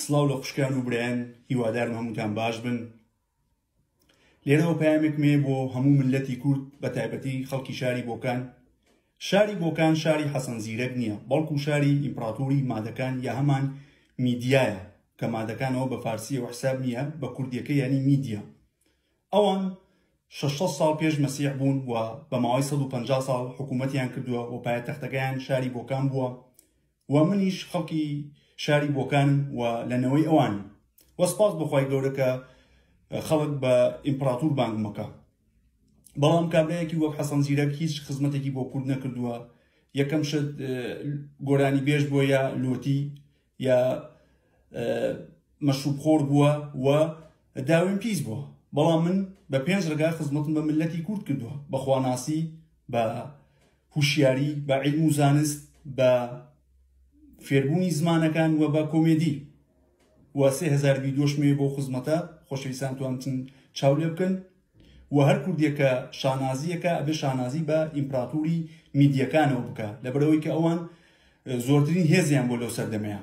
سڵاو لە خوشکان و برایان هیوادارم هەمووتان باش بن. لێرەوە پەیامێکمێ بۆ هەموو ملەتی کورد بە تایبەتی خەڵکی شاری بۆکان. شاری بۆکان شاری حەسەن زیرەک نییە، بەڵکو شاری ئیمپراتۆری مادەکان یا هەمان میدیایە کە مادەکانەوە بە فارسیەوە حساب نییە، بە کوردیەکە یعنی میدیا. ئەوان 600 ساڵ پێش مەسیح بوون و بە ماوەی 150 ساڵ حکوومەتیان کردووە و پایتەختەکەیان شاری بۆکان بووە و منیش خەڵکی شاری بۆکان و لەنەوەی ئەوان وە سپاس بەخوای گەورە کە خەڵک بە ئیمپراتور بانگمەکە. بەڵام کابرایەکی وەک حەسەن زیرەک هیچ خزمەتێکی بۆ کورد نەکردووە. یەکەم شت گۆرانی بێژ بووە یا لۆتی یا مەشروبخۆر بووە و داوێن پیس بووە. بەڵام من بە 5 ڕێگا خزمەتم بە ملەتی کورد کردووە، بە خواناسی، بە هوشیاری، بە عیلم و زانست، بە فێربوونی زمانەکان و بە کۆمێدی. و 3000 ڤیدیۆشمێ بۆ خزمەتە خۆشەویستان توانتن چاو لێ بکەن. و هەر کوردێکە شانازیەکە ئەبێ شانازی بە ئیمپراتۆری میدیەکانەوە بکە، لەبەرەوەی کە ئەوان زۆرترین هێزیان بۆ لەو سەردەمەیە.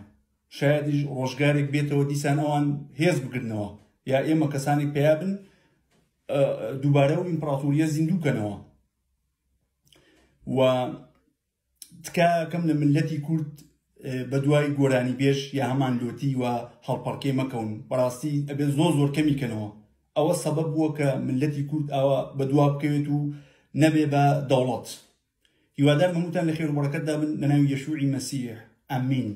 شایدیش ڕۆژگارێک بێتەوە دیسان ئەوان هێز بگرنەوە یا ئێمە کەسانێک پێیا بن دووبارە و ئیمپراتۆریە زیندووکەنەوە. و تکایەکەم لە ملەتی کورد بە دوای گۆرانی بێژ یا هەمان لۆتی و هەڵپەڕکێ مەکەون، بەڕاستی ئەبێ زۆر کەمیکەنەوە. ئەوە سەبەب بووە کە ملەتی کورد ئەوە بە دوا بکەوێت و نەبێ بە دەوڵەت. هیوادارم هەمووتان لە خێر و بەڕەکەتدا بن لە ناوی یەشوعی مەسیح. ئەمین.